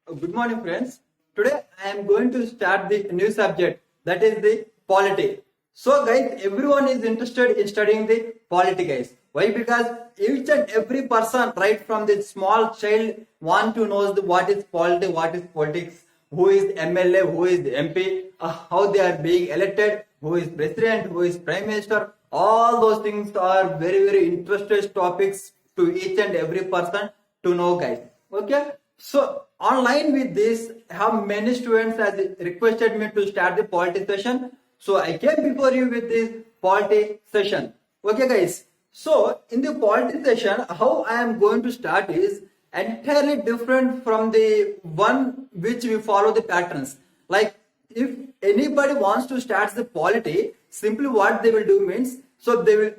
Good morning, friends. Today I am going to start the new subject, that is the polity. So, guys, everyone is interested in studying the polity, guys. Why? Because each and every person, right from the small child, want to know what is polity, what is politics, who is MLA, who is the MP, how they are being elected, who is president, who is prime minister. All those things are very interesting topics to each and every person to know, guys. Okay. So online with this, have many students has requested me to start the polity session. So I came before you with this polity session. Okay, guys. So in the polity session, how I am going to start is entirely different from the one which we follow the patterns. Like if anybody wants to start the polity, simply what they will do means, so they will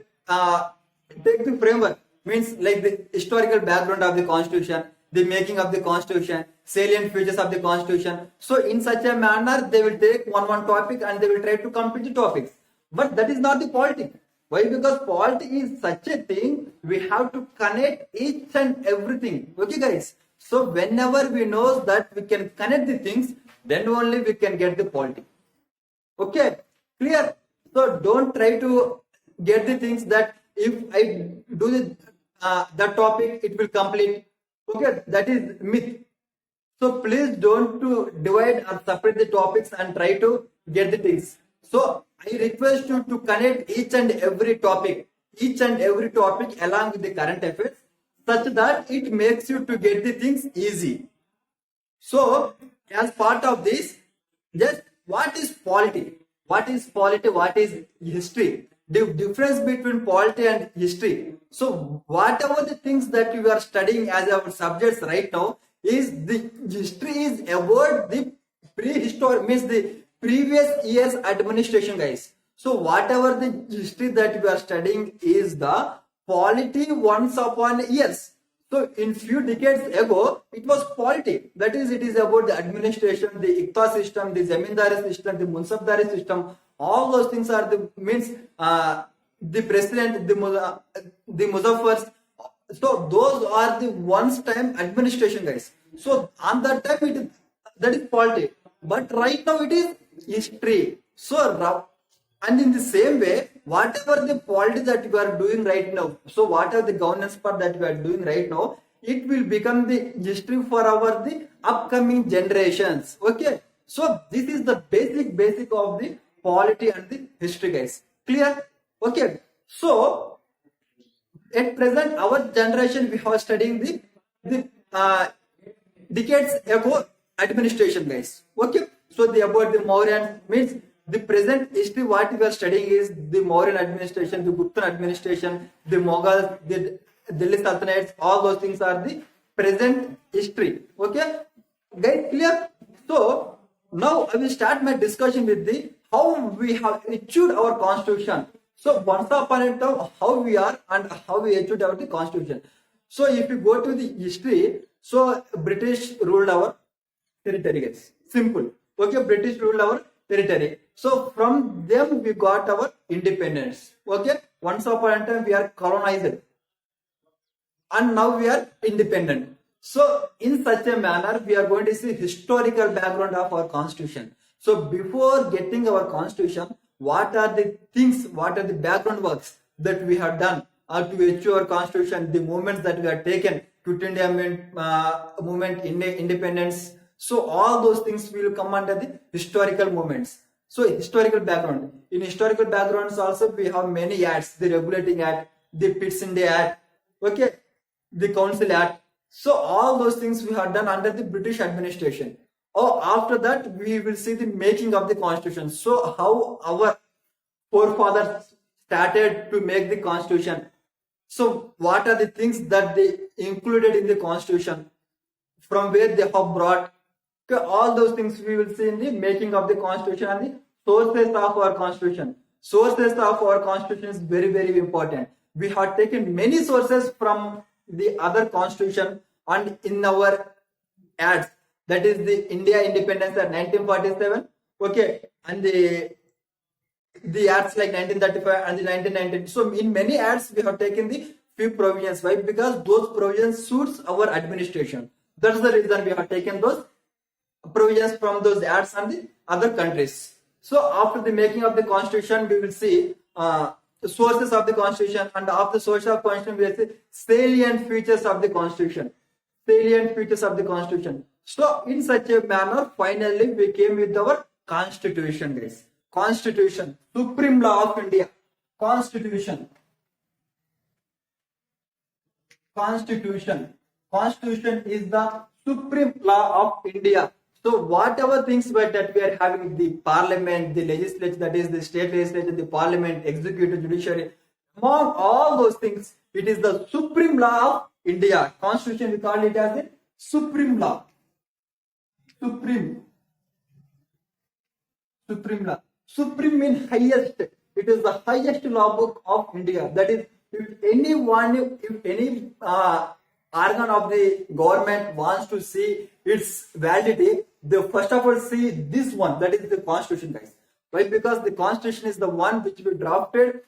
take the framework, means like the historical background of the constitution, the making of the constitution, salient features of the constitution. So in such a manner, they will take one topic and they will try to complete the topics. But that is not the polity. Why? Because polity is such a thing, we have to connect each and everything. Okay, guys. So whenever we know that we can connect the things, then only we can get the polity. Okay, clear? So don't try to get the things that if I do that topic, it will complete. Okay, that is myth. So please don't to divide or separate the topics and try to get the things. So I request you to connect each and every topic along with the current affairs, such that it makes you to get the things easy. So as part of this, just what is polity? What is polity? What is history? The difference between polity and history. So whatever the things that you are studying as our subjects right now, is the history is about the prehistoric, means the previous year's administration, guys. So whatever the history that we are studying is the polity once upon years. So in few decades ago, it was polity. That is, it is about the administration, the Ikta system, the Zamindari system, the Munsabdari system. All those things are the means the president, the Muzaffars. So those are the once time administration, guys. So on that time that is polity. But right now it is history. So and in the same way, whatever the polity that you are doing right now, so whatever the governance part that we are doing right now, it will become the history for the upcoming generations. Okay. So this is the basic of the polity and the history, guys. Clear? Okay. So at present, our generation, we have studying the decades ago administration, guys. Okay. So the about the Mauryan means the present history. What we are studying is the Mauryan administration, the Gupta administration, the Mughals, the Delhi Sultanates. All those things are the present history. Okay, guys. Clear? So now I will start my discussion with the how we have achieved our constitution. So once upon a time, how we are and how we achieved our the constitution. So if you go to the history, so British ruled our territory, guys. Simple. Okay, British ruled our territory. So from them we got our independence. Okay, once upon a time we are colonized, and now we are independent. So in such a manner, we are going to see historical background of our constitution. So before getting our constitution, what are the things, what are the background works that we have done to achieve our constitution, the movements that we have taken to India movement, independence. So all those things will come under the historical movements. So historical background. In historical backgrounds also we have many acts, the Regulating Act, the Pitt's India Act, okay, the Council Act. So all those things we have done under the British administration. After that we will see the making of the constitution. So how our forefathers started to make the constitution. So what are the things that they included in the constitution, from where they have brought. Okay, all those things we will see in the making of the constitution and the sources of our constitution. Sources of our constitution is very important. We have taken many sources from the other constitution and in our ads, that is the India independence at 1947, okay, and the acts like 1935 and the 1919. So in many acts we have taken the few provisions. Why? Because those provisions suits our administration. That's the reason we have taken those provisions from those acts and the other countries. So after the making of the constitution, we will see the sources of the constitution, and after the sources of constitution, we will see salient features of the constitution. Salient features of the constitution. So in such a manner, finally we came with our constitution, guys. Constitution, supreme law of India. Constitution. Constitution. Constitution is the supreme law of India. So whatever things that we are having, the parliament, the legislature, that is the state legislature, the parliament, executive, judiciary, among all those things, it is the supreme law of India. Constitution, we call it as the supreme law. Supreme law. Supreme means highest. It is the highest law book of India. That is, if any organ of the government wants to see its validity, they first of all see this one, that is the constitution, guys. Why? Because the constitution is the one which we drafted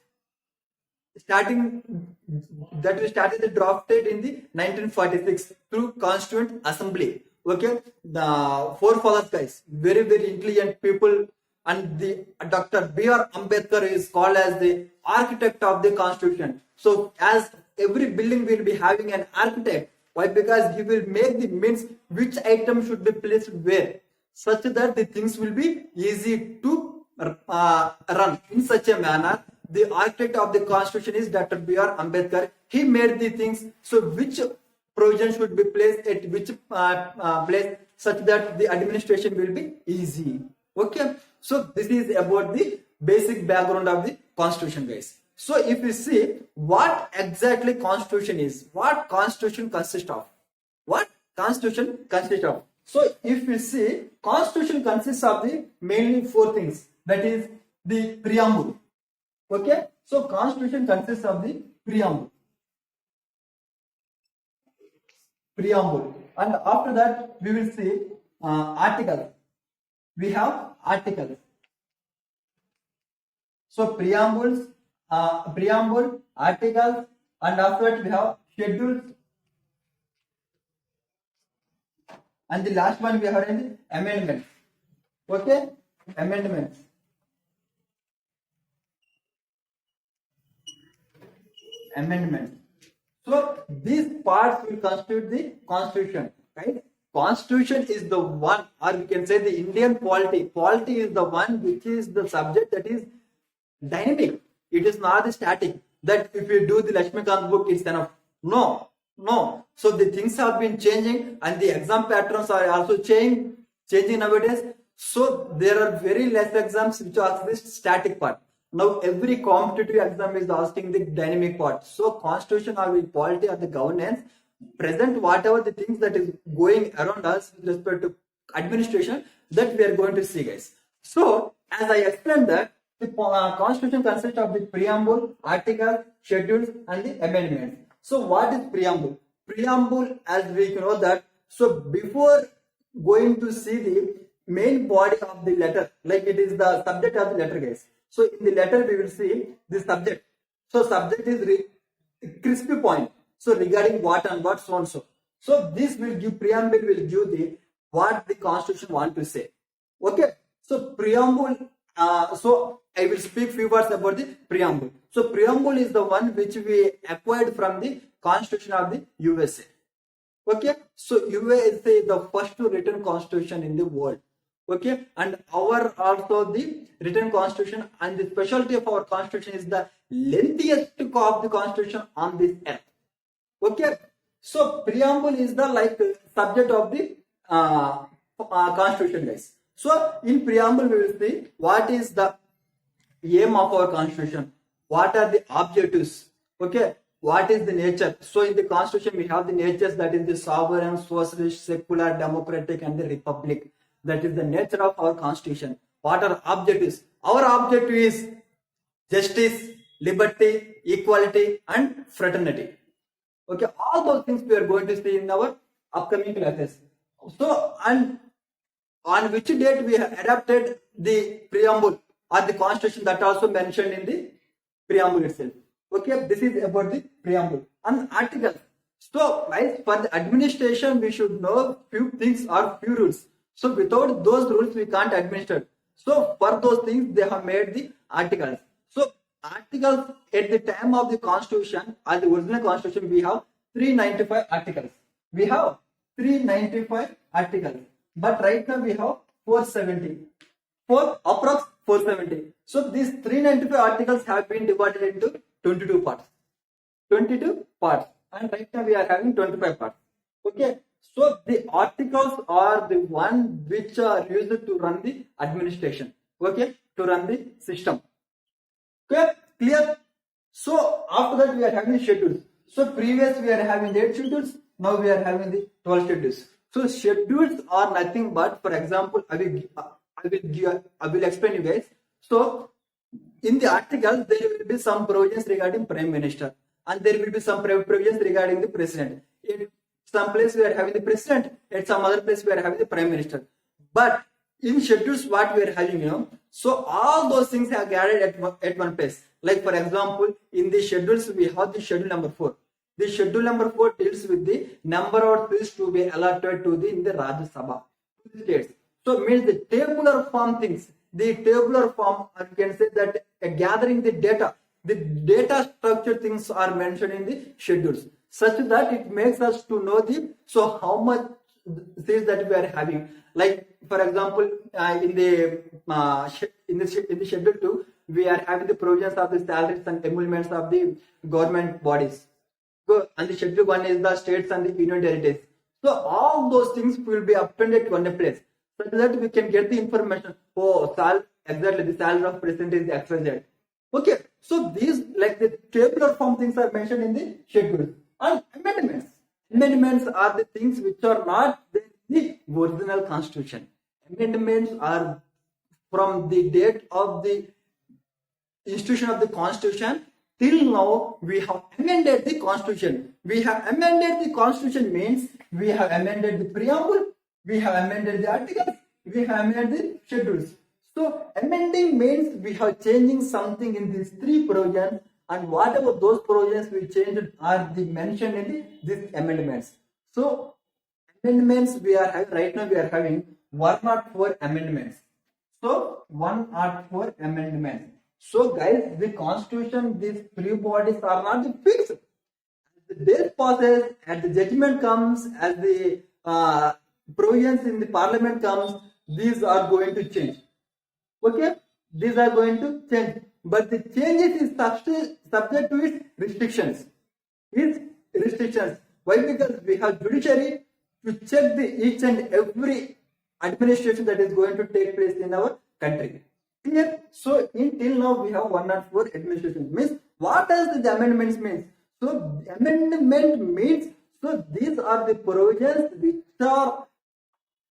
drafted in the 1946 through Constituent Assembly. Okay, the forefathers, guys, very intelligent people, and the Dr. B.R. Ambedkar is called as the architect of the constitution. So as every building will be having an architect. Why? Because he will make the means which item should be placed where, such that the things will be easy to run. In such a manner, the architect of the constitution is Dr. B.R. Ambedkar. He made the things, so which provision should be placed at which place, such that the administration will be easy. Okay, so this is about the basic background of the constitution, guys. So if you see what exactly constitution is, what constitution consists of, what constitution consists of. So if you see, constitution consists of the mainly four things, that is the preamble. Okay, so constitution consists of the preamble, and after that we will see articles. We have articles. So preamble, articles, and after that we have schedules, and the last one we have in the amendments. Okay, amendments. So these parts will constitute the constitution, right? Constitution is the one, or we can say the Indian polity. Polity is the one which is the subject that is dynamic. It is not the static, that if you do the Lakshmikant book, it's enough. No. So the things have been changing, and the exam patterns are also changing nowadays. So there are very less exams which ask this static part. Now every competitive exam is asking the dynamic part. So constitution or the polity or the governance present whatever the things that is going around us with respect to administration, that we are going to see, guys. So as I explained that the constitution consists of the preamble, articles, schedules, and the amendments. So what is preamble? Preamble, as we know that, so before going to see the main body of the letter, like it is the subject of the letter, guys. So in the letter we will see the subject. So subject is crispy point. So regarding what and what, so and so. So this will give, preamble will give the what the constitution want to say. Okay. So preamble. So I will speak few words about the preamble. So preamble is the one which we acquired from the Constitution of the USA. Okay. So USA is the first written constitution in the world. Okay, and our also the written constitution, and the specialty of our constitution is the lengthiest of the constitution on this earth. Okay, so preamble is the subject of the constitution, guys. So in preamble we will see what is the aim of our constitution, what are the objectives, okay, what is the nature. So in the constitution we have the natures, that is the sovereign, socialist, secular, democratic, and the republic. That is the nature of our constitution. What are objectives? Our objective is justice, liberty, equality, and fraternity. Okay, all those things we are going to see in our upcoming classes. So, and on which date we have adopted the preamble or the constitution, that also mentioned in the preamble itself. Okay, this is about the preamble. And article. So, guys, for the administration we should know few things or few rules. So without those rules, we can't administer. So for those things, they have made the articles. So articles at the time of the constitution, or the original constitution, we have 395 articles. We have 395 articles. But right now we have 470. For approx 470. So these 395 articles have been divided into 22 parts. 22 parts. And right now we are having 25 parts. Okay. So the articles are the one which are used to run the administration. Okay. To run the system. Okay. Clear? So after that we are having schedules. So previous we are having 8 schedules. Now we are having the 12 schedules. So schedules are nothing but, for example, I will explain you guys. So in the articles there will be some provisions regarding Prime Minister, and there will be some provisions regarding the President. In some place we are having the President, at some other place we are having the Prime Minister. But in schedules what we are having, so all those things are gathered at one place. Like for example, in the schedules we have the schedule number 4. The schedule number 4 deals with the number of seats to be allotted to in the Rajya Sabha states. So means the tabular form things. The tabular form, you can say that gathering the data structure things are mentioned in the schedules, such that it makes us to know how much seats that we are having. Like for example, in the schedule 2, we are having the provisions of the salaries and emoluments of the government bodies. And the schedule 1 is the states and the union territories. So all those things will be appended to one place, so that we can get the information. Exactly the salary of president is XYZ. Okay, so these like the tabular form things are mentioned in the schedule. And amendments are the things which are not in the original constitution. Amendments are from the date of the institution of the constitution till now. We have amended the constitution. We have amended the constitution means we have amended the preamble, we have amended the articles, we have amended the schedules. So amending means we have changing something in these 3 provisions, and whatever those provisions we changed are the mentioned in these amendments. So amendments we are having right now, we are having 104 amendments. So 104 amendments. So guys, the constitution, these 3 bodies are not fixed. As the days passes, as the judgment comes, as the provisions in the parliament comes, these are going to change. Okay, these are going to change, but the changes is subject to its restrictions. Why? Because we have judiciary to check each and every administration that is going to take place in our country. Clear? So until now we have 104 administration. Means what does the amendments mean? So amendment means, so these are the provisions which are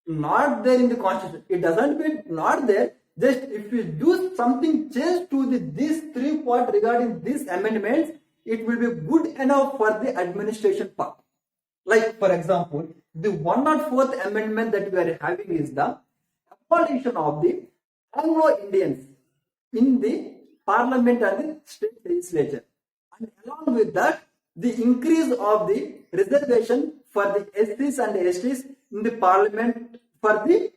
not there in the constitution. It doesn't mean not there. Just if we do something change to these 3 points regarding these amendments, it will be good enough for the administration part. Like for example, the 104th amendment that we are having is the abolition of the Anglo-Indians in the parliament and the state legislature, and along with that, the increase of the reservation for the SCs and STs in the parliament for the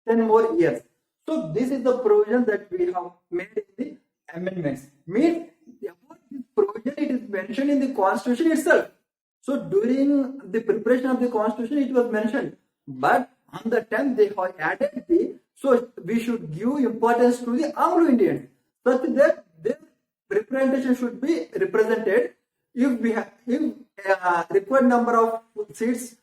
10 more years. So this is the provision that we have made in the amendments. Means about this provision, it is mentioned in the constitution itself. So during the preparation of the constitution, it was mentioned, but on the time they have added so we should give importance to the Anglo-Indians, such that their representation should be represented. If we have required number of seats,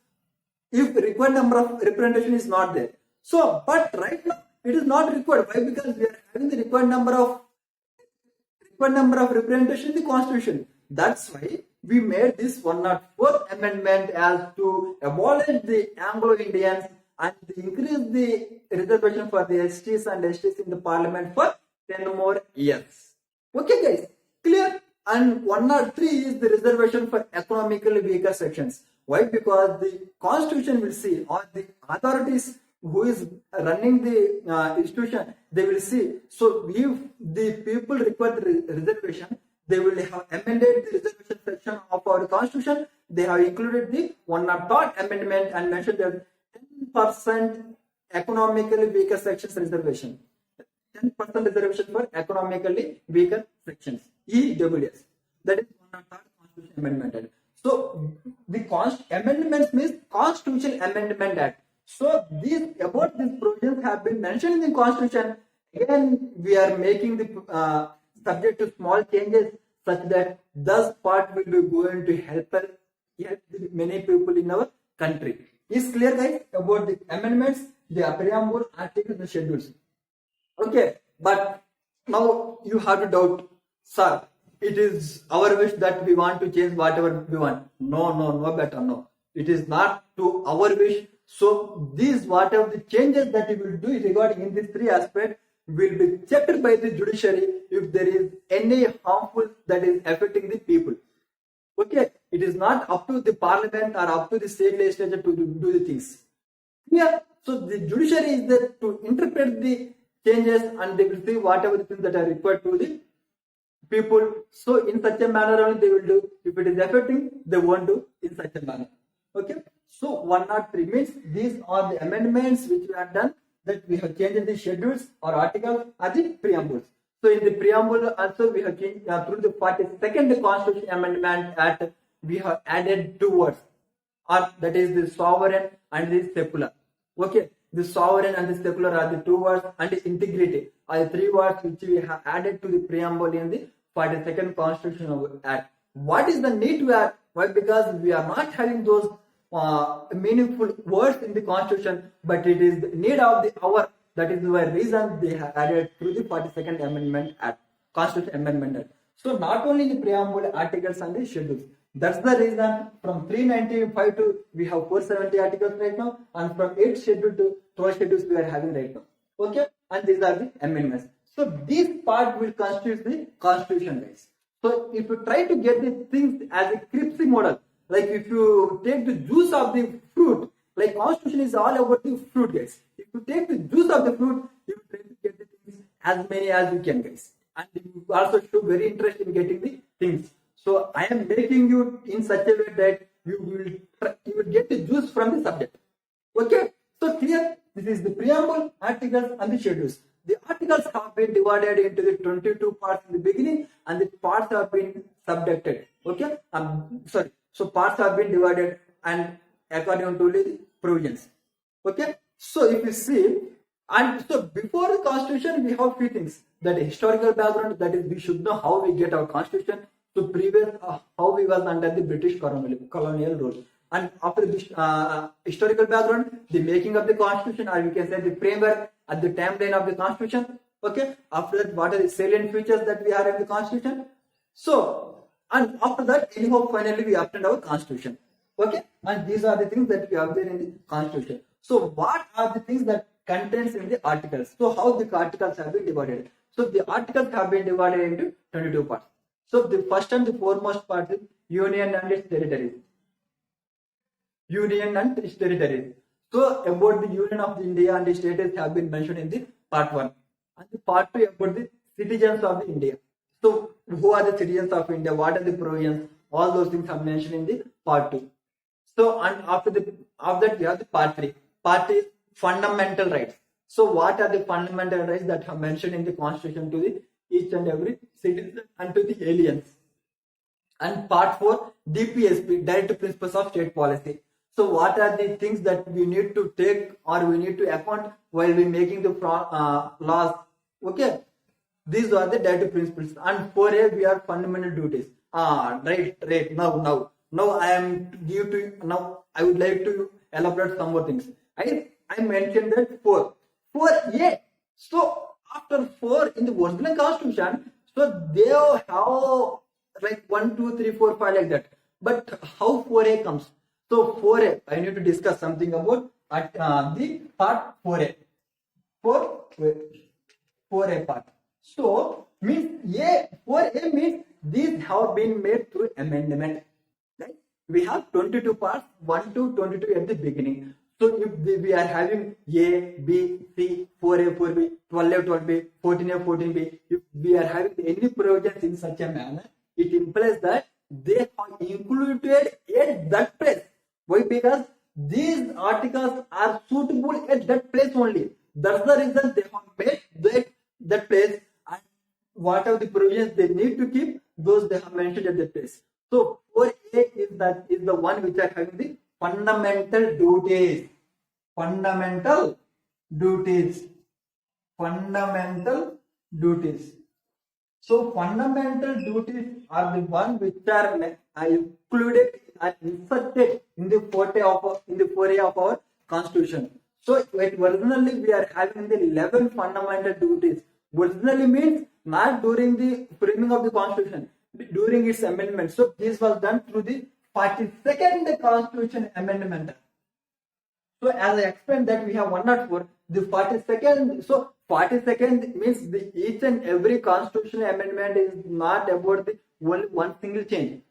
if required number of representation is not there. So, but right now it is not required. Why? Because we are having the required number of representation in the constitution. That's why we made this 104th amendment as to abolish the Anglo-Indians and increase the reservation for the STs and STs in the parliament for 10 more years. Okay guys, clear? And 103 is the reservation for economically weaker sections. Why? Because the constitution will see, or the authorities who is running the institution, they will see. So if the people require the reservation, they will have amended the reservation section of our constitution. They have included the 103rd amendment and mentioned that 10% economically weaker sections reservation. 10% reservation for economically weaker sections. EWS. That is one of our Constitution Amendment. So the amendments means Constitutional Amendment Act. So these about these provisions have been mentioned in the Constitution. Again, we are making the subject to small changes such that thus part will be going to help many people in our country. Is clear, guys, about the amendments, the preamble, articles, and schedules. Okay, but now you have to doubt, sir. It is our wish that we want to change whatever we want. No, better no. It is not to our wish. So these whatever the changes that we will do regarding in these three aspects will be checked by the judiciary if there is any harmful that is affecting the people. Okay, it is not up to the parliament or up to the state legislature to do the things. Yeah, so the judiciary is there to interpret the changes and they will see whatever the things that are required to the people. So in such a manner only they will do. If it is affecting, they won't do in such a manner. Okay. So 103 means these are the amendments which we have done, that we have changed the schedules or articles or the preambles. So in the preamble also we have changed through the 42nd Constitution Amendment Act, we have added 2 words, or that is the sovereign and the secular. Okay, the sovereign and the secular are the 2 words, and the integrity are the 3 words which we have added to the preamble in the 42nd Constitution Act. What is the need to add? Why? Because we are not having those meaningful words in the Constitution, but it is the need of the hour. That is the reason they have added through the 42nd Amendment Act, Constitution Amendment Act. So not only the preamble, articles and the schedules. That's the reason from 395 to we have 470 articles right now, and from 8 schedule to 12 schedules we are having right now. Okay, and these are the amendments. So this part will constitute the Constitution, guys. So if you try to get the things as a Cripsy model, like if you take the juice of the fruit, like Constitution is all about the fruit, guys. If you take the juice of the fruit, you try to get the things as many as you can, guys. And you also show very interest in getting the things. So I am making you in such a way that you will get the juice from the subject. Okay, so clear. This is the preamble, articles, and the schedules. The articles have been divided into the 22 parts in the beginning, and the parts have been subjected. Okay, sorry. So parts have been divided and according to the provisions. Okay, so if you see, and so before the Constitution we have few things, that historical background, that is we should know how we get our Constitution. So previous how we was under the British colonial rule, and after this historical background, the making of the Constitution, or you can say the framework at the timeline of the Constitution. Okay, after that, what are the salient features that we have in the Constitution? So, and after that, anyhow, finally we obtained our Constitution. Okay, and these are the things that we have there in the Constitution. So what are the things that contains in the articles? So how the articles have been divided? So the articles have been divided into 22 parts. So the first and the foremost part is Union and its territories. Union and its territories. So about the Union of India and its territories have been mentioned in the part 1. And the part 2 about the citizens of the India. So who are the citizens of India? What are the provisions? All those things are mentioned in the part 2. So and after that we have the part 3. Part 3 is fundamental rights. So what are the fundamental rights that are mentioned in the Constitution to the each and every citizen and to the aliens? And part 4, DPSP, Direct Principles of State Policy. So what are the things that we need to take or we need to account while we making the laws? Okay, these are the direct principles. And 4A, we are fundamental duties. Right. Now I am give to now. I would like to elaborate some more things. I mentioned that 4A. So after 4 in the original Constitution, so they have like 1, 2, 3, 4, 5 like that. But how 4A comes? So 4A, I need to discuss something about the part 4A. 4A part. So means 4A means these have been made through amendment. Right? We have 22 parts, 1 to 22 at the beginning. So if we are having A, B, C, 4A, 4B, 12A, 12B, 14A, 14B, if we are having any provisions in such a manner, it implies that they are included at that place. Why? Because these articles are suitable at that place only. That's the reason they have made that place, and whatever the provisions they need to keep, those they have mentioned at that place. So 4A is the one which are having the fundamental duties. Fundamental duties. Fundamental duties. So fundamental duties are the one which are included and inserted in the 4A of our constitution. So originally we are having the 11 fundamental duties. Originally means not during the framing of the constitution, during its amendment. So this was done through the 42nd constitution amendment. So as I explained that we have 104, the 42nd, so 42nd means each and every constitutional amendment is not about the one single change.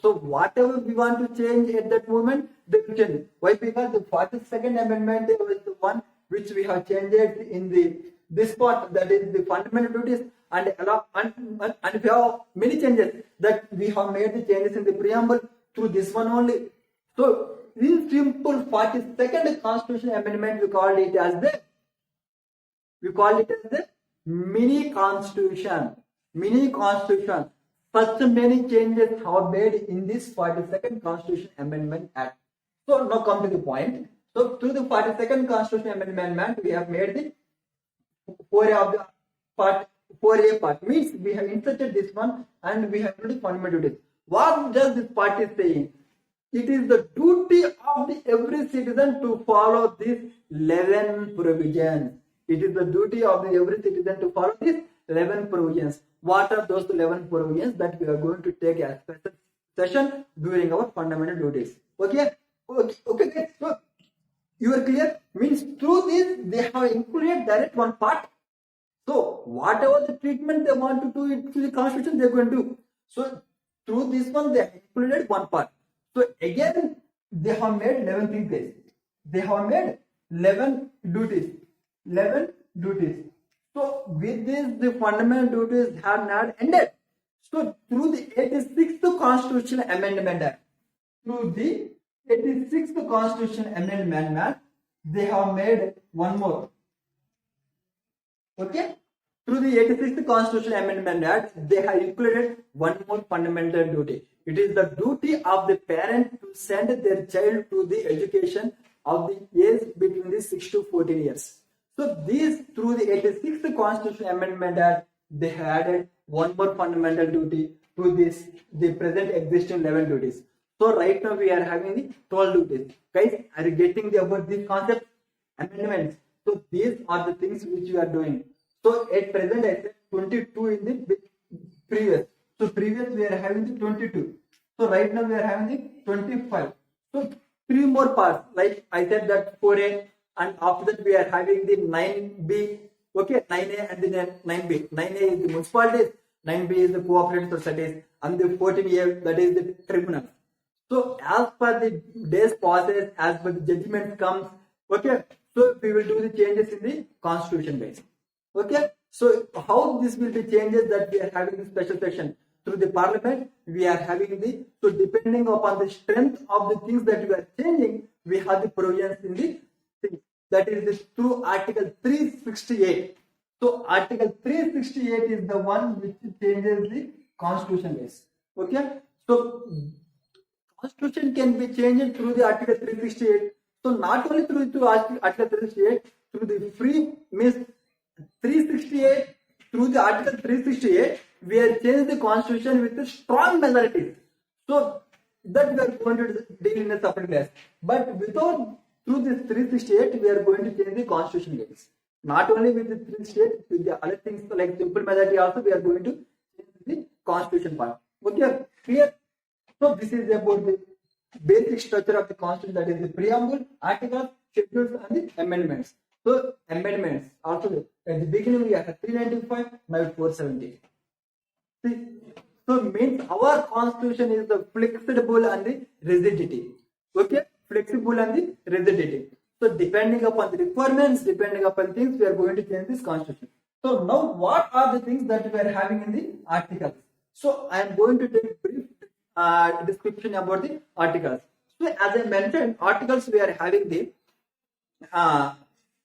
So whatever we want to change at that moment, they will change it. Why? Because the 42nd amendment was the one which we have changed in this part, that is the fundamental duties, and we have many changes that we have made the changes in the preamble through this one only. So in simple 42nd constitutional amendment, we called it as the mini constitution. Mini constitution. Such many changes have made in this 42nd Constitution Amendment Act. So now come to the point. So through the 42nd Constitution Amendment, we have made the 4A part. Means we have inserted this one and we have the fundamental duties. What does this part is saying? It is the duty of every citizen to follow these 11 provisions. It is the duty of every citizen to follow these 11 provisions. What are those 11 provisions that we are going to take as special session during our fundamental duties? Okay, guys. So you are clear? Means through this they have included direct one part. So whatever the treatment they want to do it to the constitution, they are going to do. So through this one they have included one part. So again they have made 11 things, guys. They have made 11 duties. 11 duties. So with this, the fundamental duties have not ended. So through the 86th Constitutional Amendment Act, they have made one more. Okay? Through the 86th Constitutional Amendment Act, they have included one more fundamental duty. It is the duty of the parent to send their child to the education of the age between the 6 to 14 years. So these, through the 86th Constitutional Amendment Act, they have added one more fundamental duty to this, the present existing 11 duties. So right now we are having the 12 duties. Guys, are you getting about these concepts? Amendments. So these are the things which we are doing. So at present I said 22 in the previous. So previous we are having the 22. So right now we are having the 25. So 3 more parts. Like I said that 4A. And after that we are having the 9B, okay, 9A and then 9B. 9A is the municipalities, 9B is the cooperative societies, and the 14A, that is the tribunal. So as per the days passes, as per the judgment comes, okay, so we will do the changes in the constitution, guys. Okay, so how this will be changes that we are having the special section through the parliament, we are having the, so depending upon the strength of the things that we are changing, we have the provisions in the thing. That is this through Article 368. So Article 368 is the one which changes the constitution base. Okay. So constitution can be changed through the Article 368. So not only through Article 368, through the free means 368, through the Article 368, we have changed the constitution with a strong majority. So that we are going to deal in a separate class. But without through this 368, we are going to change the constitution guys. Not only with the 368, with the other things like simple majority also, we are going to change the constitution part. Okay, clear? So this is about the basic structure of the constitution, that is the preamble, articles, schedules, and the amendments. So amendments also at the beginning we have 395, now 470. See, so means our constitution is the flexible and the rigidity. Okay. Flexible and the rigidity. So depending upon the requirements, depending upon things, we are going to change this constitution. So now what are the things that we are having in the articles? So I am going to take a brief description about the articles. So as I mentioned, articles we are having the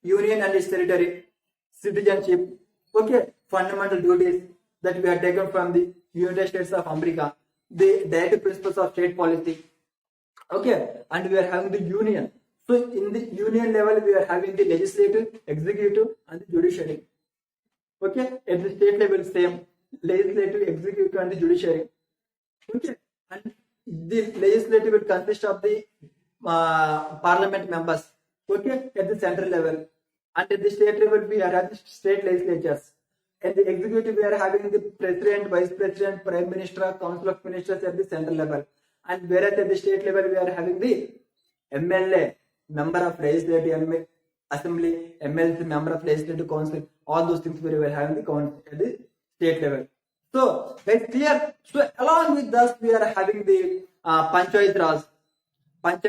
union and its territory, citizenship, okay, fundamental duties that we are taken from the United States of America, the direct principles of state policy, okay, and we are having the union. So in the union level, we are having the legislative, executive, and the judiciary. Okay, at the state level, same legislative, executive, and the judiciary. Okay, and the legislative will consist of the parliament members. Okay, at the central level, and at the state level, we are having state legislatures. At the executive, we are having the president, vice president, prime minister, council of ministers at the central level. And whereas at the state level, we are having the MLA, member of legislative assembly, MLC, member of legislative council, all those things we were having the council at the state level. So, guys, clear? So, along with us, we are having the Panchayat Raj and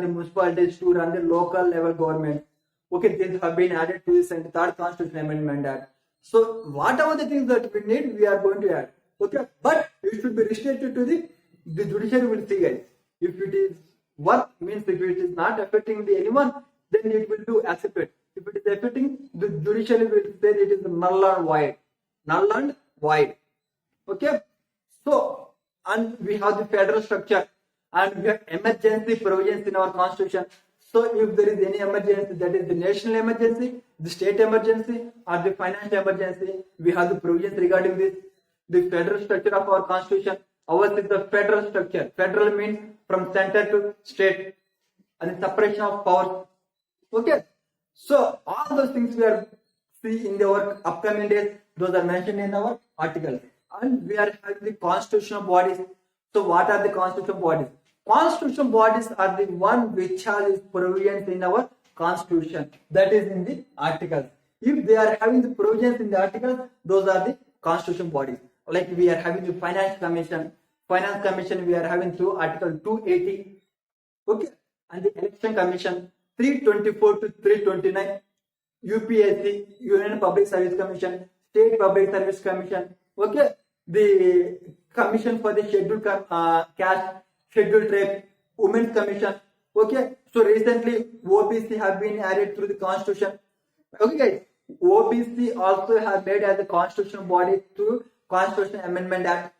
the municipalities to run the local level government. Okay, these have been added to this and the third constitutional amendment act. So, whatever the things that we need, we are going to add. Okay, but it should be restricted to the judiciary will see, guys. If it is work, means if it is not affecting anyone, then it will do accept it. If it is affecting, the judiciary will say it is null and void. Null and void. Okay, so and we have the federal structure and we have emergency provisions in our constitution. So if there is any emergency, that is the national emergency, the state emergency, or the financial emergency, we have the provisions regarding this. The federal structure of our constitution. Ours is the federal structure. Federal means from center to state and the separation of powers. Okay, so all those things we are see in our upcoming days. Those are mentioned in our articles. And we are having the constitutional bodies. So what are the constitutional bodies? Constitutional bodies are the one which has provisions in our constitution, that is in the articles. If they are having the provisions in the articles, those are the constitutional bodies. Like we are having the finance commission we are having through article 280. Okay, and the election commission 324 to 329, UPSC, Union Public Service Commission, State Public Service Commission. Okay, the commission for the scheduled caste, scheduled tribe, women's commission. Okay, so recently OBC have been added through the constitution. Okay, guys, OBC also have made as a constitutional body through Constitutional Amendment Act.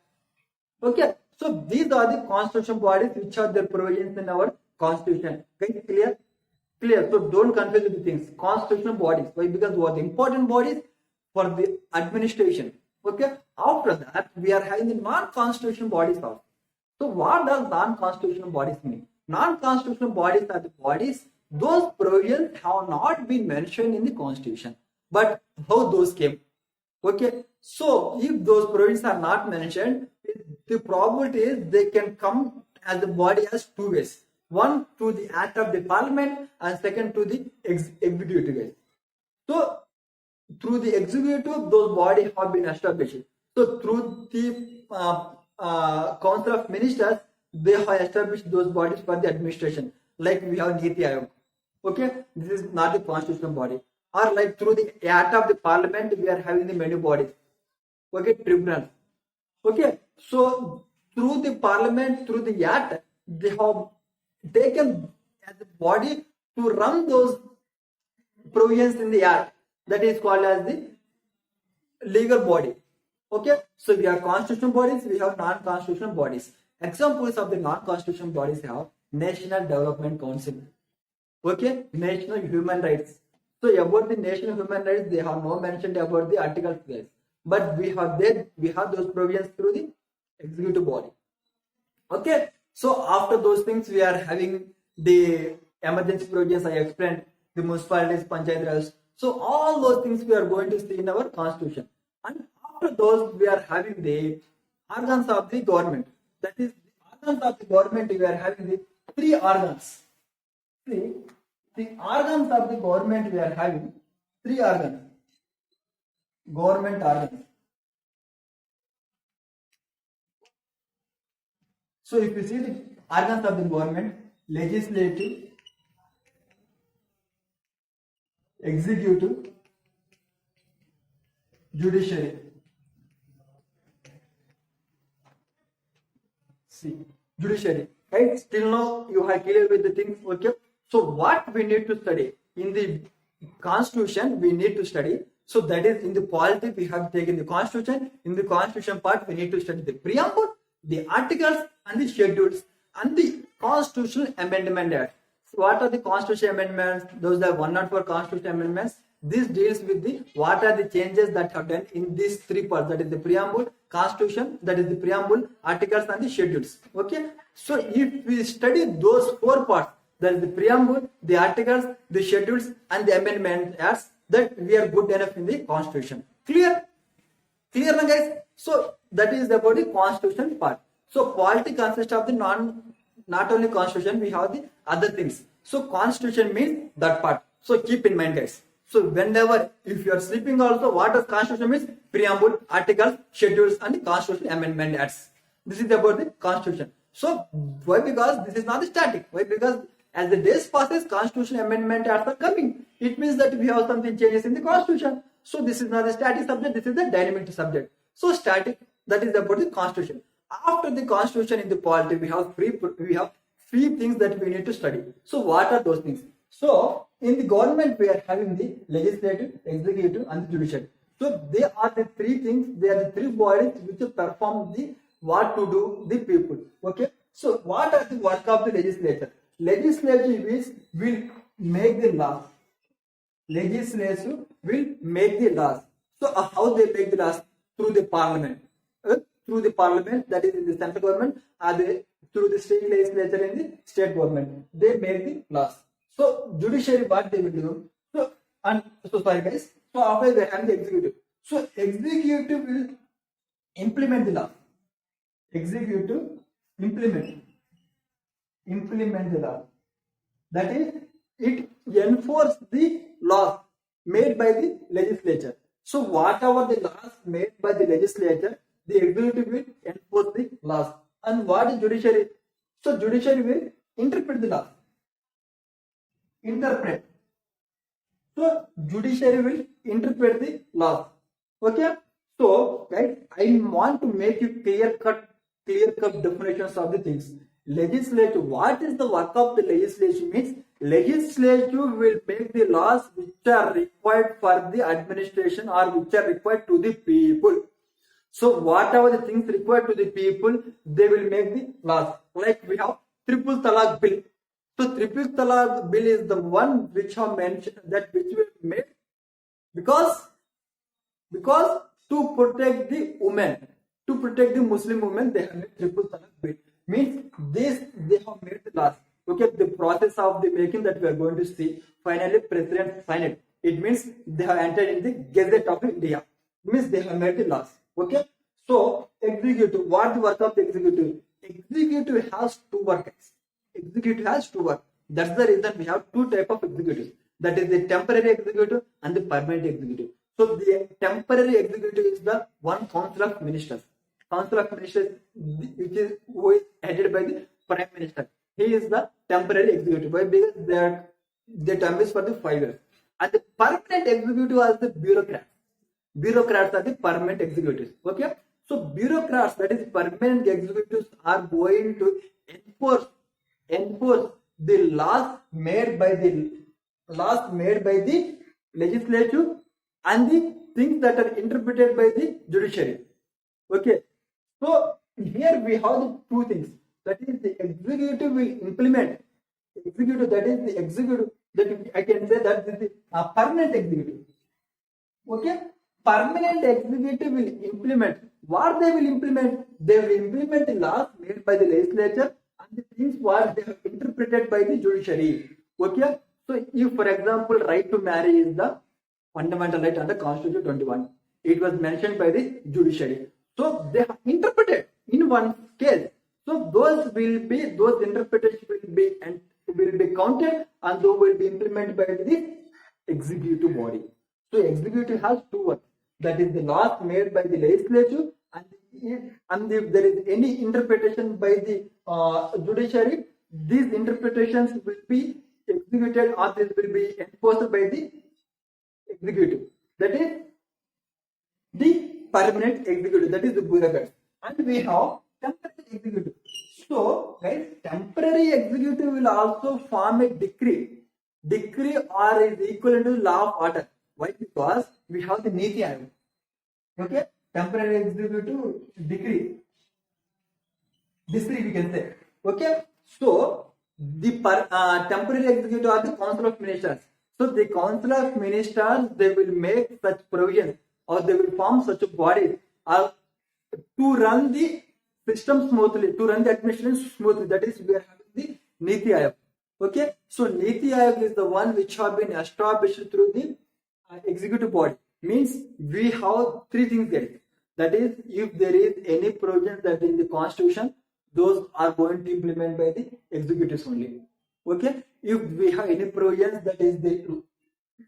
Okay, so these are the constitutional bodies which are the provisions in our constitution. Guys, clear? Clear. So don't confuse the things. Constitutional bodies. Why? Because they are the important bodies for the administration. Okay. After that, we are having the non-constitutional bodies also. So what does non-constitutional bodies mean? Non-constitutional bodies are the bodies, those provisions have not been mentioned in the constitution. But how those came? Okay. So if those provisions are not mentioned, the probability is they can come as the body as two ways. One through the act of the parliament and second to the executive. So through the executive, those bodies have been established. So through the council of ministers, they have established those bodies for the administration. Like we have Niti Ayog. Okay, this is not the constitutional body. Or like through the act of the parliament, we are having the many bodies. Okay, tribunals. Okay, so through the parliament, through the act, they have taken as a body to run those provisions in the act. That is called as the legal body. Okay, so we have constitutional bodies, we have non-constitutional bodies. Examples of the non-constitutional bodies have National Development Council. Okay, National Human Rights. So about the National Human Rights, they have no mentioned about the articles there. But we have those provisions through the executive body. Okay, so after those things, we are having the emergency provisions I explained, the municipalities, Panchayat Raj. So all those things we are going to see in our constitution. And after those, we are having the organs of the government. That is, the organs of the government, we are having the three organs. See, the organs of the government, we are having three organs. Government organs. So if you see the organs of the government, legislative, executive, judiciary. See, judiciary. Right? Still now you are clear with the things. Okay. So what we need to study in the constitution, we need to study. So that is in the polity we have taken the constitution. In the constitution part, we need to study the preamble, the articles, and the schedules, and the constitutional amendment act. So what are the constitutional amendments? Those are 104 constitutional amendments. This deals with the what are the changes that have done in these three parts, that is the preamble, constitution, that is the preamble, articles, and the schedules. Okay. So if we study those four parts, that is the preamble, the articles, the schedules, and the amendment acts, that we are good enough in the constitution. Clear? Clear now, guys? So that is about the constitution part. So polity consists of the not only constitution, we have the other things. So constitution means that part. So keep in mind, guys. So whenever, if you are sleeping also, what does constitution means? Preamble, articles, schedules, and the constitutional amendment acts. This is about the constitution. So why? Because this is not static. Why? Because as the days passes, constitutional amendment acts are coming. It means that we have something changes in the constitution. So this is not a static subject. This is the dynamic subject. So static, that is about the constitution. After the constitution in the polity, we have three things that we need to study. So what are those things? So in the government, we are having the legislative, executive, and the judiciary. So they are the three things. They are the three bodies which perform the what to do the people. Okay. So what are the work of the legislature? Legislature will make the laws. Legislature will make the laws. So how they make the laws? Through the parliament. Through the parliament, that is in the central government, through the state legislature in the state government. They make the laws. So judiciary, what they will do? So sorry guys. So after they have the executive. So executive will implement the law. Executive implement the law. That is, it enforce the laws made by the legislature. So whatever the laws made by the legislature, the executive will enforce the laws. And what is judiciary? So judiciary will interpret the laws. Interpret. So judiciary will interpret the laws. Okay. So guys, I want to make you clear cut definitions of the things. Legislature. What is the work of the legislature? Means legislature will make the laws which are required for the administration or which are required to the people. So whatever the things required to the people, they will make the laws. Like we have triple talaq bill. So triple talaq bill is the one which have mentioned that which will make because to protect the women, to protect the Muslim women, they have made triple talaq bill. Means this they have made the laws. Okay, the process of the making that we are going to see. Finally, president signed it. It means they have entered in the Gazette of India. It means they have made the laws. Okay. So executive, what the work of the executive? Executive has two works. Executive has two work. That's the reason we have two type of executives. That is the temporary executive and the permanent executive. So the temporary executive is the one council of ministers. Council of Ministers, who is headed by the Prime Minister. He is the temporary executive. Why? Because their term is for the 5 years. And the permanent executive are the bureaucrats. Bureaucrats are the permanent executives. Okay. So bureaucrats, that is permanent executives, are going to enforce the laws made by the legislature and the things that are interpreted by the judiciary. Okay. So here we have the two things. That is the executive will implement. Executive, that is the executive, that I can say that is the permanent executive. Okay. Permanent executive will implement. What they will implement? They will implement the laws made by the legislature and the things what they have interpreted by the judiciary. Okay. So if for example right to marry is the fundamental right under Constitution 21. It was mentioned by the judiciary. So they have interpreted in one case. So those interpretations will be counted and those will be implemented by the executive body. So executive has two works. That is the laws made by the legislature and if there is any interpretation by the judiciary, these interpretations will be executed or this will be enforced by the executive. That is the permanent executive, that is the bureaucrat. And we have temporary executive. So, guys, temporary executive will also form a decree. Decree or is equivalent to law of order. Why? Because we have the Niti Aayog. Okay, temporary executive decree. Decree we can say. Okay, so the temporary executive are the council of ministers. So the council of ministers, they will make such provisions or they will form such a body to run the system smoothly, to run the administration smoothly. That is, we are having the Niti Aayog. Okay, so Niti Aayog is the one which have been established through the executive body. Means we have three things there. That is, if there is any provision that in the constitution, those are going to implement by the executives only. Okay, if we have any provisions that is the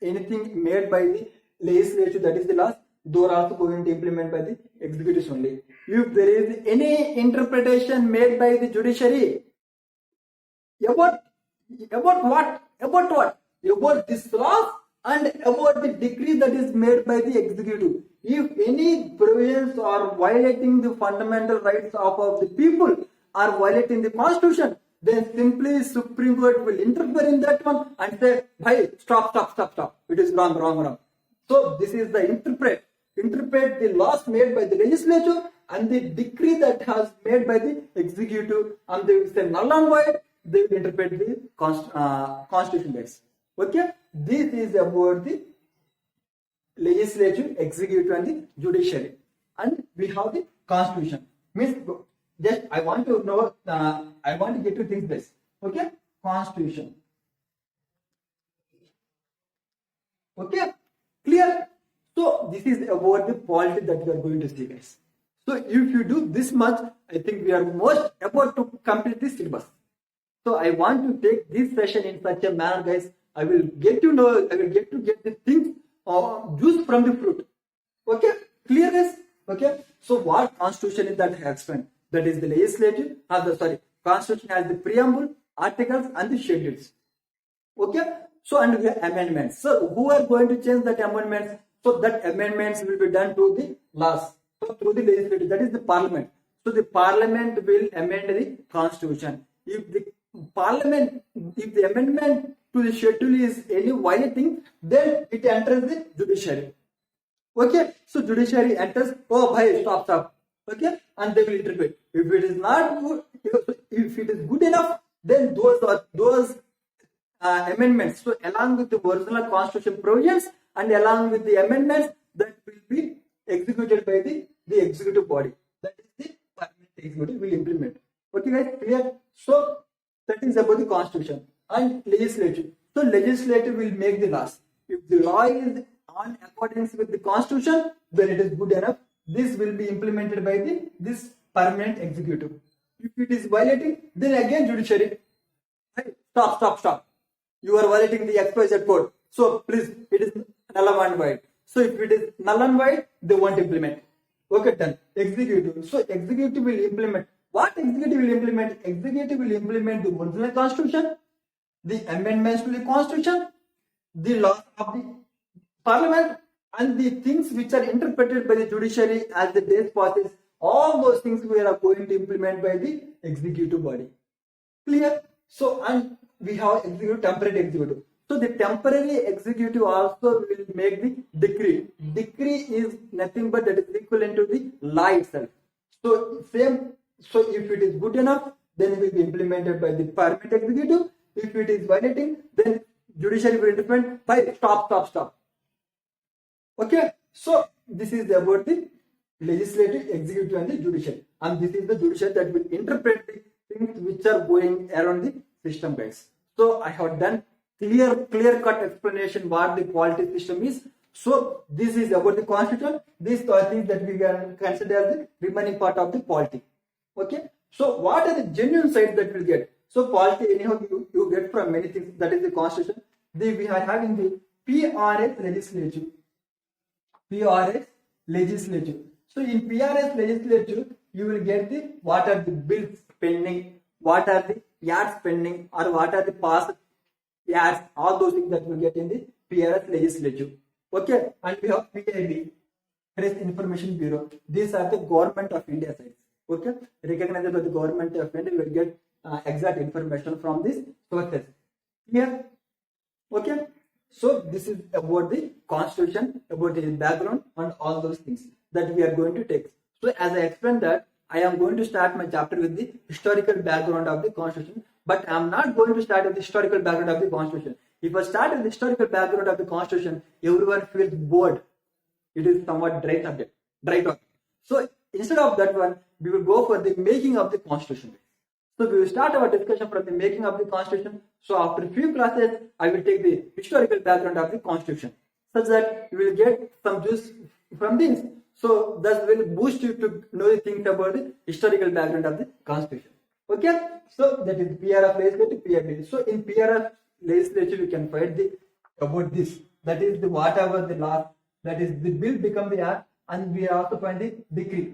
anything made by the legislature, that is the laws, those are also going to implement by the executives only. If there is any interpretation made by the judiciary about what? About this law and about the decree that is made by the executive. If any provisions are violating the fundamental rights of the people, are violating the constitution, then simply Supreme Court will interfere in that one and say, "Bhai, stop. It is wrong. So this is the interpret the laws made by the legislature and the decree that has made by the executive, and they will say null and void. They will interpret the constitution base. Okay, this is about the legislature, executive, and the judiciary, and we have the constitution. Means just I want to know. I want to get to things this. Okay, constitution. Okay, clear. So this is about the polity that we are going to see, guys. So if you do this much, I think we are most about to complete this syllabus. So I want to take this session in such a manner, guys. I will get to know. I will get to get the things juice from the fruit. Okay, clear, guys. Okay. So what constitution is that I have explained? That is the legislative. Constitution has the preamble, articles, and the schedules. Okay. So and we have amendments. So who are going to change that amendments? So that amendments will be done to the laws. So through the legislature, that is the parliament. So the parliament will amend the constitution. If the amendment to the schedule is any violating, then it enters the judiciary. Okay, so judiciary enters. Oh, bhai, stop. Okay, and they will interpret. If it is not good, if it is good enough, then those amendments. So along with the original constitution provisions and along with the amendments, that will be executed by the executive body. That is the permanent executive will implement. Okay, guys, clear? So that is about the constitution and legislature. So legislature will make the laws. If the law is on accordance with the constitution, then it is good enough. This will be implemented by this permanent executive. If it is violating, then again judiciary. Hey, stop. You are violating the XYZ code. So please, it is null and void. So if it is null and void, they won't implement. Okay, done. Executive. So executive will implement. What executive will implement? Executive will implement the original constitution, the amendments to the constitution, the laws of the parliament, and the things which are interpreted by the judiciary as the days passes. All those things we are going to implement by the executive body. Clear? So, and we have executive, temporary executive. So the temporary executive also will make the decree. Decree is nothing but that is equivalent to the law itself. So same. So if it is good enough, then it will be implemented by the permanent executive. If it is violating, then judiciary will implement by stop. Okay. So this is about the legislative, executive, and the judiciary. And this is the judiciary that will interpret the things which are going around the system, guys. So I have done clear-cut explanation what the polity system is. So this is about the constitution. These are things that we can consider as the remaining part of the polity. Okay. So what are the genuine sides that we'll get? So polity, anyhow, you get from many things. That is the constitution. We are having the PRS legislature. PRS legislature. So in PRS legislature, you will get the what are the bills pending, what are the yards pending, or what are the past yards. All those things that we will get in the PRS legislature. Okay, and we have PIB, Press Information Bureau. These are the government of India sites. Okay, recognized by the government of India, we will get exact information from these sources. Here, okay. So this is about the constitution, about the background, and all those things that we are going to take. So as I explained that, I am going to start my chapter with the historical background of the constitution, but I am not going to start with the historical background of the constitution. If I start with the historical background of the constitution, everyone feels bored. It is somewhat dry subject, dry talk. So instead of that one, we will go for the making of the constitution. So we will start our discussion from the making of the constitution. So after a few classes, I will take the historical background of the constitution, such that you will get some juice from this. So that will boost you to know the things about the historical background of the constitution. Okay? So that is PRF legislature, PRB. So in PRF legislature, you can find the about this. That is the whatever the law, that is the bill become the act, and we also find the decree.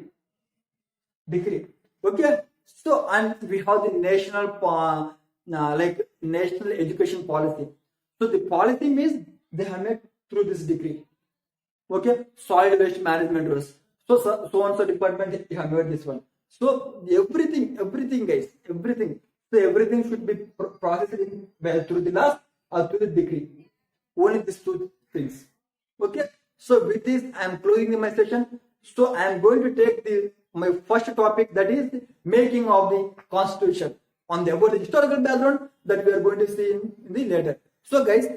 Okay? So and we have the national like national education policy. So the policy means they have made through this decree. Okay, solid waste management rules. So and so department you have made this one. So everything guys, everything. So everything should be processed in, well, through the laws or through the decree. Only these two things. Okay. So with this, I am closing my session. So I am going to take my first topic, that is the making of the constitution, on the about the historical background that we are going to see in the later. So guys,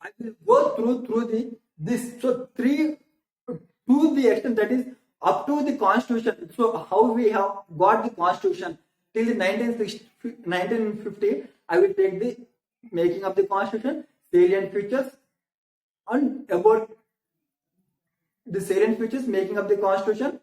I will go through this. So three to the extent that is up to the constitution. So how we have got the constitution till the 1950. I will take the making of the constitution, salient features, and about the salient features, making of the constitution,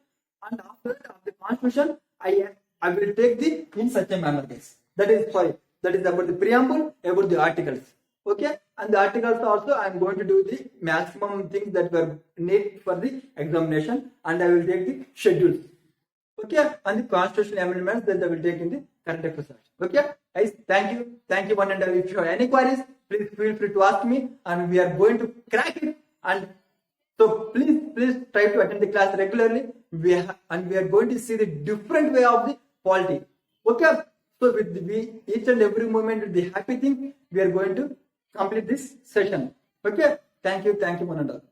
and after the constitution, I will take the in such a manner case. That is about the preamble, about the articles. Okay, and the articles also I am going to do the maximum things that were needed for the examination, and I will take the schedules. Okay, and the constitutional amendments that I will take in the current affairs. Okay, guys, thank you one and all. If you have any queries, please feel free to ask me, and we are going to crack it. And so please try to attend the class regularly. We are going to see the different way of the polity. Okay, so with each and every moment with the happy thing, we are going to complete this session. Okay, thank you one and all.